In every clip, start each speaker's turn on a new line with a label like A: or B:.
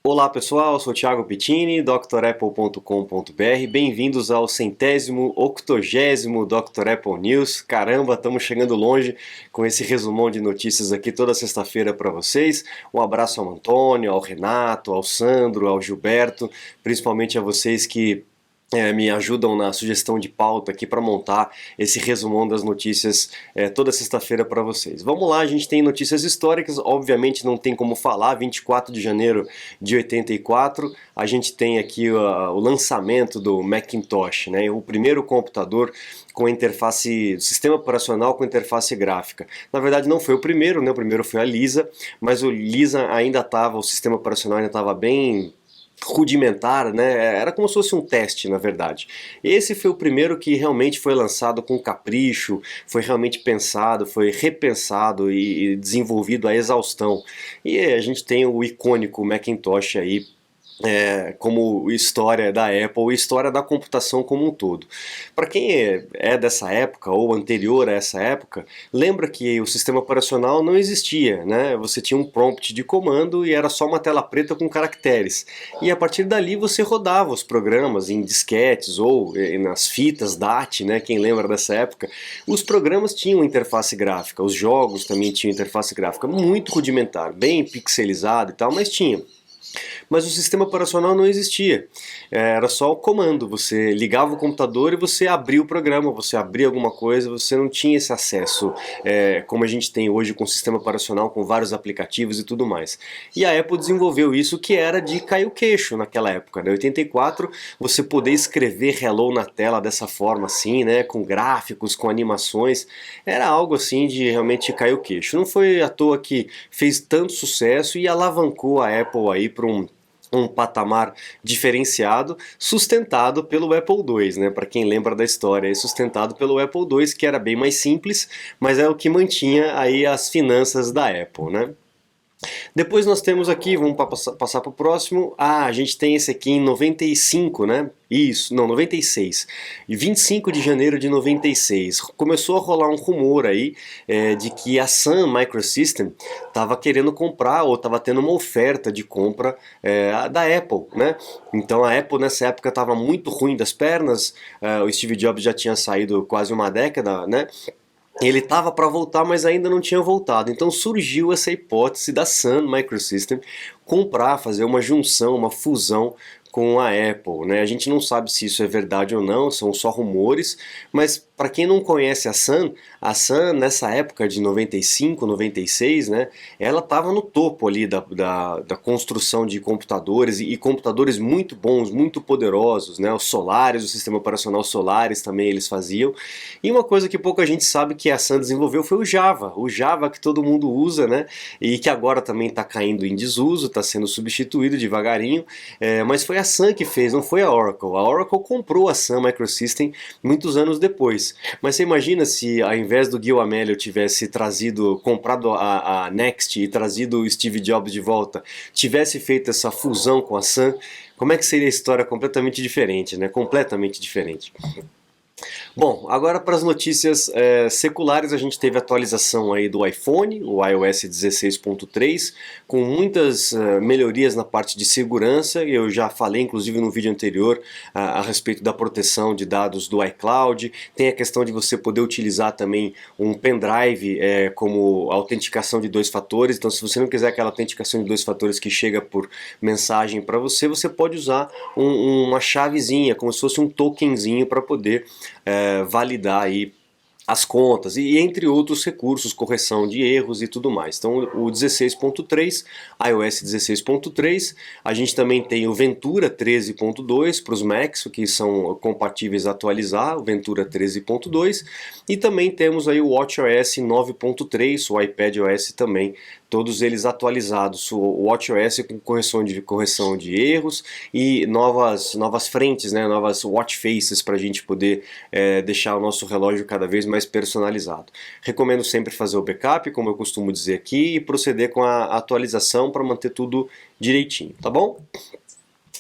A: Olá pessoal, sou Thiago Pittini, drapple.com.br. Bem-vindos ao 180º Dr. Apple News. Caramba, estamos chegando longe com esse resumão de notícias aqui toda sexta-feira para vocês. Um abraço ao Antônio, ao Renato, ao Sandro, ao Gilberto, principalmente a vocês que me ajudam na sugestão de pauta aqui para montar esse resumão das notícias toda sexta-feira para vocês. Vamos lá, a gente tem notícias históricas, obviamente não tem como falar, 24 de janeiro de 84, a gente tem aqui o lançamento do Macintosh, né, o primeiro computador com interface, sistema operacional com interface gráfica. Na verdade não foi o primeiro, né, o primeiro foi a Lisa, mas o Lisa ainda estava, o sistema operacional ainda estava bem rudimentar, né? Era como se fosse um teste, na verdade. Esse foi o primeiro que realmente foi lançado com capricho, foi realmente pensado, foi repensado e desenvolvido à exaustão. E a gente tem o icônico Macintosh aí como história da Apple e história da computação como um todo. Para quem é dessa época ou anterior a essa época, lembra que o sistema operacional não existia, né? Você tinha um prompt de comando e era só uma tela preta com caracteres. E a partir dali você rodava os programas em disquetes ou nas fitas DAT, né? Quem lembra dessa época? Os programas tinham interface gráfica, os jogos também tinham interface gráfica, muito rudimentar, bem pixelizado e tal, mas tinha. Mas o sistema operacional não existia, era só o comando, você ligava o computador e você abria o programa, você abria alguma coisa, você não tinha esse acesso como a gente tem hoje com o sistema operacional, com vários aplicativos e tudo mais. E a Apple desenvolveu isso que era de cair o queixo naquela época, né? Em 84, você poder escrever hello na tela dessa forma assim, né? Com gráficos, com animações, era algo assim de realmente cair o queixo. Não foi à toa que fez tanto sucesso e alavancou a Apple aí para um patamar diferenciado, sustentado pelo Apple II, né? Para quem lembra da história, sustentado pelo Apple II, que era bem mais simples, mas é o que mantinha aí as finanças da Apple, né? Depois nós temos aqui, vamos passar para o próximo. A gente tem esse aqui em 95, né? Isso, não, 96. E 25 de janeiro de 96. Começou a rolar um rumor aí de que a Sun Microsystem estava querendo comprar ou estava tendo uma oferta de compra da Apple, né? Então a Apple nessa época estava muito ruim das pernas, o Steve Jobs já tinha saído quase uma década, né? Ele estava para voltar, mas ainda não tinha voltado. Então surgiu essa hipótese da Sun Microsystem comprar, fazer uma junção, uma fusão com a Apple, né? A gente não sabe se isso é verdade ou não, são só rumores, mas para quem não conhece a Sun nessa época de 95, 96, né, ela estava no topo ali da construção de computadores e computadores muito bons, muito poderosos, né, os Solaris, o sistema operacional Solaris também eles faziam. E uma coisa que pouca gente sabe que a Sun desenvolveu foi o Java que todo mundo usa, né, e que agora também está caindo em desuso, está sendo substituído devagarinho, mas foi a Sun que fez, não foi a Oracle. A Oracle comprou a Sun Microsystem muitos anos depois. Mas você imagina se ao invés do Gil Amelio tivesse comprado a Next e trazido o Steve Jobs de volta, tivesse feito essa fusão com a Sun, como é que seria a história completamente diferente, né? Completamente diferente. Bom, agora para as notícias seculares, a gente teve atualização aí do iPhone, o iOS 16.3, com muitas melhorias na parte de segurança. Eu já falei, inclusive no vídeo anterior, a respeito da proteção de dados do iCloud. Tem a questão de você poder utilizar também um pendrive como autenticação de dois fatores. Então, se você não quiser aquela autenticação de dois fatores que chega por mensagem para você, você pode usar uma chavezinha, como se fosse um tokenzinho para poder validar aí as contas e entre outros recursos, correção de erros e tudo mais. Então o 16.3, iOS 16.3, a gente também tem o Ventura 13.2 para os Macs, que são compatíveis a atualizar, o Ventura 13.2, e também temos aí o WatchOS 9.3, o iPadOS também, todos eles atualizados, o WatchOS com correção de erros e novas frentes, né, novas watch faces para a gente poder deixar o nosso relógio cada vez mais personalizado. Recomendo sempre fazer o backup, como eu costumo dizer aqui, e proceder com a atualização para manter tudo direitinho, tá bom?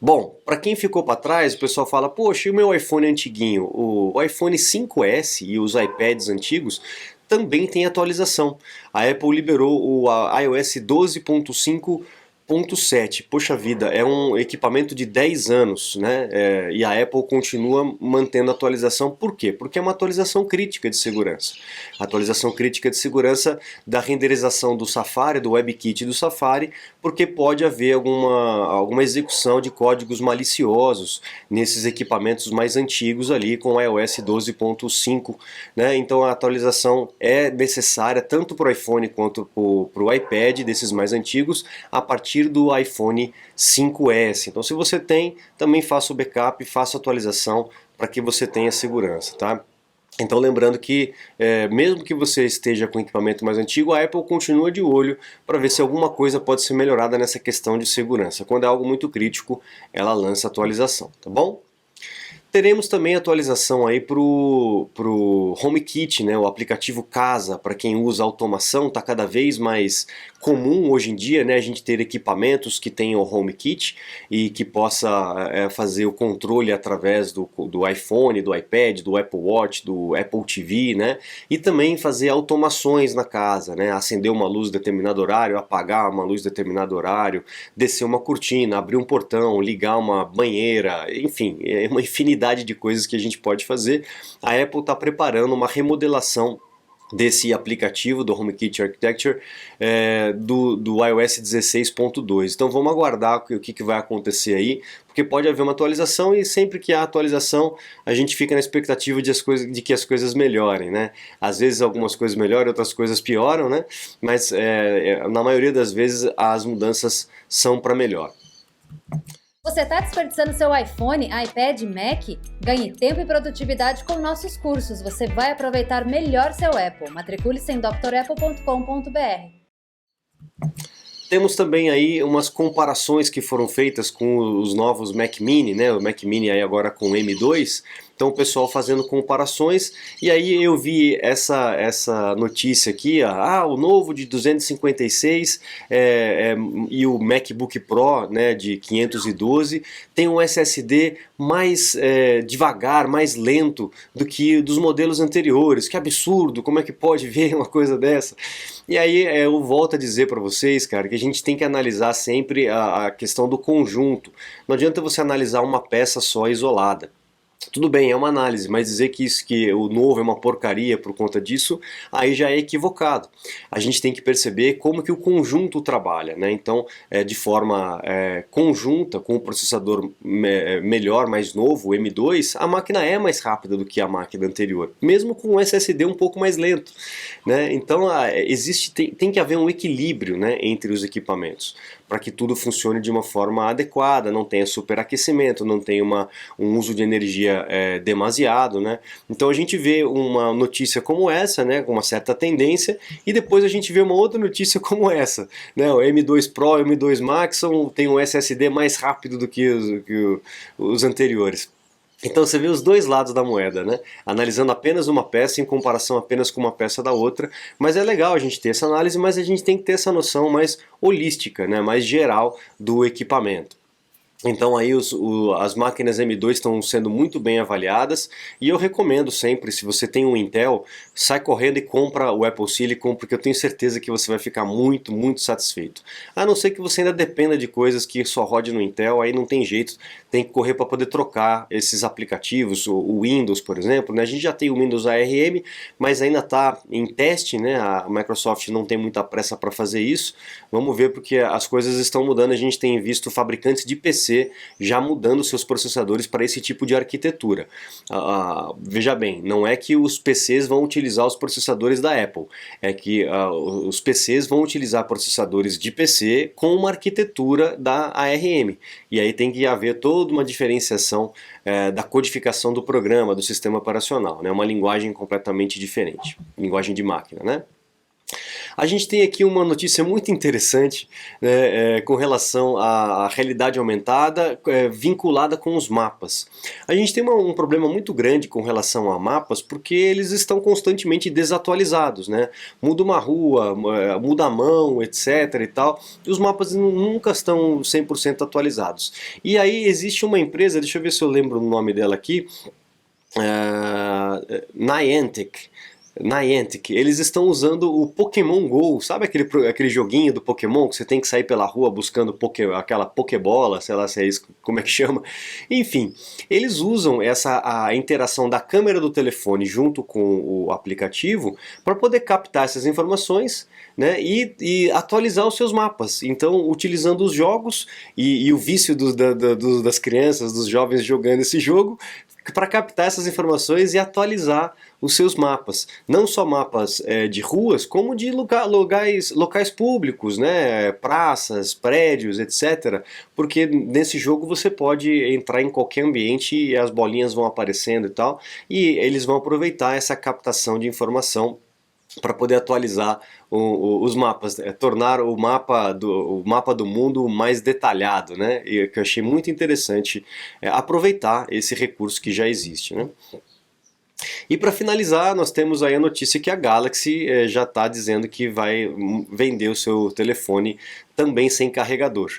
A: Bom, para quem ficou para trás, o pessoal fala, poxa, e o meu iPhone antiguinho? O iPhone 5S e os iPads antigos também tem atualização. A Apple liberou o iOS 12.5 8.7, poxa vida, é um equipamento de 10 anos, né? E a Apple continua mantendo a atualização. Por quê? Porque é uma atualização crítica de segurança. Atualização crítica de segurança da renderização do Safari, do WebKit do Safari, porque pode haver alguma execução de códigos maliciosos nesses equipamentos mais antigos ali com o iOS 12.5, né? Então a atualização é necessária tanto para o iPhone quanto para o iPad desses mais antigos, a partir do iPhone 5S. Então se você tem, também faça o backup, faça a atualização para que você tenha segurança, tá? Então lembrando que mesmo que você esteja com equipamento mais antigo, a Apple continua de olho para ver se alguma coisa pode ser melhorada nessa questão de segurança. Quando é algo muito crítico, ela lança atualização, tá bom? Teremos também atualização aí pro HomeKit, né? O aplicativo Casa, para quem usa automação, está cada vez mais comum hoje em dia, né? A gente ter equipamentos que tenham o HomeKit e que possa fazer o controle através do iPhone, do iPad, do Apple Watch, do Apple TV, né? E também fazer automações na casa, né? Acender uma luz em determinado horário, apagar uma luz em determinado horário, descer uma cortina, abrir um portão, ligar uma banheira, enfim, é uma infinidade de coisas que a gente pode fazer. A Apple está preparando uma remodelação desse aplicativo do HomeKit Architecture do iOS 16.2. Então vamos aguardar o que vai acontecer aí, porque pode haver uma atualização e sempre que há atualização a gente fica na expectativa de que as coisas melhorem, né? Às vezes algumas coisas melhoram, outras coisas pioram, né? Mas na maioria das vezes as mudanças são para melhor.
B: Você está desperdiçando seu iPhone, iPad, Mac? Ganhe tempo e produtividade com nossos cursos. Você vai aproveitar melhor seu Apple. Matricule-se em drapple.com.br.
A: Temos também aí umas comparações que foram feitas com os novos Mac Mini, né? O Mac Mini aí agora com M2. Então o pessoal fazendo comparações, e aí eu vi essa notícia aqui, o novo de 256 e o MacBook Pro, né, de 512 tem um SSD mais devagar, mais lento do que dos modelos anteriores. Que absurdo, como é que pode ver uma coisa dessa? E aí eu volto a dizer para vocês, cara, que a gente tem que analisar sempre a questão do conjunto. Não adianta você analisar uma peça só isolada. Tudo bem, é uma análise, mas dizer que o novo é uma porcaria por conta disso, aí já é equivocado. A gente tem que perceber como que o conjunto trabalha, né? Então, de forma conjunta, com o processador melhor, mais novo, o M2, a máquina é mais rápida do que a máquina anterior, mesmo com o SSD um pouco mais lento, né? Então, tem que haver um equilíbrio, né, entre os equipamentos, para que tudo funcione de uma forma adequada, não tenha superaquecimento, não tenha um uso de energia demasiado, né? Então a gente vê uma notícia como essa, né, com uma certa tendência, e depois a gente vê uma outra notícia como essa, né? O M2 Pro e o M2 Max tem um SSD mais rápido do que os anteriores. Então você vê os dois lados da moeda, né? Analisando apenas uma peça em comparação apenas com uma peça da outra, mas é legal a gente ter essa análise, mas a gente tem que ter essa noção mais holística, né? Mais geral do equipamento. Então aí as máquinas M2 estão sendo muito bem avaliadas, e eu recomendo sempre, se você tem um Intel, sai correndo e compra o Apple Silicon, porque eu tenho certeza que você vai ficar muito, muito satisfeito. A não ser que você ainda dependa de coisas que só rode no Intel, aí não tem jeito, tem que correr para poder trocar esses aplicativos, o Windows, por exemplo, né? A gente já tem o Windows ARM, mas ainda está em teste, né? A Microsoft não tem muita pressa para fazer isso. Vamos ver, porque as coisas estão mudando, a gente tem visto fabricantes de PC já mudando seus processadores para esse tipo de arquitetura. Veja bem, não é que os PCs vão utilizar os processadores da Apple, é que os PCs vão utilizar processadores de PC com uma arquitetura da ARM, e aí tem que haver toda uma diferenciação da codificação do programa, do sistema operacional, né? Uma linguagem completamente diferente, linguagem de máquina, né? A gente tem aqui uma notícia muito interessante, né, com relação à realidade aumentada vinculada com os mapas. A gente tem um problema muito grande com relação a mapas, porque eles estão constantemente desatualizados, né? Muda uma rua, muda a mão, etc. e tal, e os mapas nunca estão 100% atualizados. E aí existe uma empresa, deixa eu ver se eu lembro o nome dela aqui, Niantic. Niantic, eles estão usando o Pokémon GO, sabe aquele joguinho do Pokémon que você tem que sair pela rua buscando aquela Pokébola, sei lá se é isso, como é que chama? Enfim, eles usam a interação da câmera do telefone junto com o aplicativo para poder captar essas informações, né, e atualizar os seus mapas. Então, utilizando os jogos e o vício das crianças, dos jovens jogando esse jogo, para captar essas informações e atualizar os seus mapas. Não só mapas de ruas, como de locais públicos, né? Praças, prédios, etc. Porque nesse jogo você pode entrar em qualquer ambiente e as bolinhas vão aparecendo e tal, e eles vão aproveitar essa captação de informação para poder atualizar os mapas, tornar o mapa do mundo mais detalhado, né? E que eu achei muito interessante aproveitar esse recurso que já existe, né? E para finalizar, nós temos aí a notícia que a Galaxy já está dizendo que vai vender o seu telefone também sem carregador.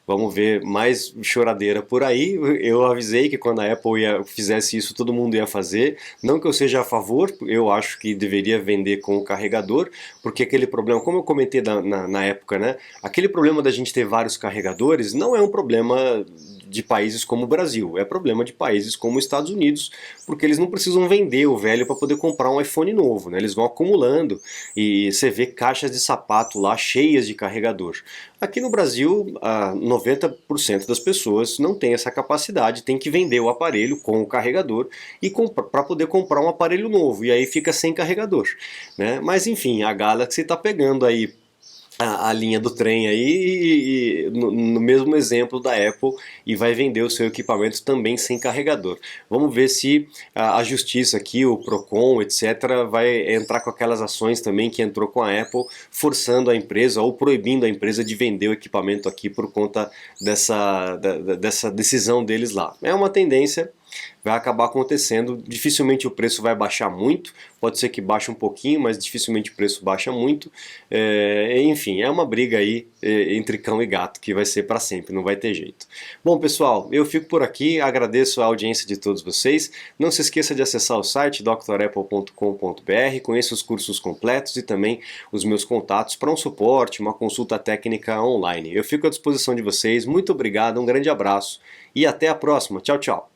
A: Vamos ver mais choradeira por aí. Eu avisei que quando a Apple fizesse isso, todo mundo ia fazer. Não que eu seja a favor, eu acho que deveria vender com o carregador, porque aquele problema, como eu comentei na época, né? Aquele problema da gente ter vários carregadores não é um problema de países como o Brasil, é problema de países como os Estados Unidos, porque eles não precisam vender o velho para poder comprar um iPhone novo, né? Eles vão acumulando e você vê caixas de sapato lá cheias de carregador. Aqui no Brasil, 90% das pessoas não tem essa capacidade, tem que vender o aparelho com o carregador e para poder comprar um aparelho novo, e aí fica sem carregador, né? Mas enfim, a Galaxy está pegando aí a linha do trem aí no mesmo exemplo da Apple e vai vender o seu equipamento também sem carregador. Vamos ver se a justiça aqui, o Procon, etc, vai entrar com aquelas ações também que entrou com a Apple, forçando a empresa ou proibindo a empresa de vender o equipamento aqui por conta dessa decisão deles lá. É uma tendência, vai acabar acontecendo, dificilmente o preço vai baixar muito, pode ser que baixe um pouquinho, mas dificilmente o preço baixa muito, enfim, é uma briga aí entre cão e gato que vai ser para sempre, não vai ter jeito. Bom pessoal, eu fico por aqui, agradeço a audiência de todos vocês, não se esqueça de acessar o site drapple.com.br, conheça os cursos completos e também os meus contatos para um suporte, uma consulta técnica online. Eu fico à disposição de vocês, muito obrigado, um grande abraço e até a próxima, tchau tchau!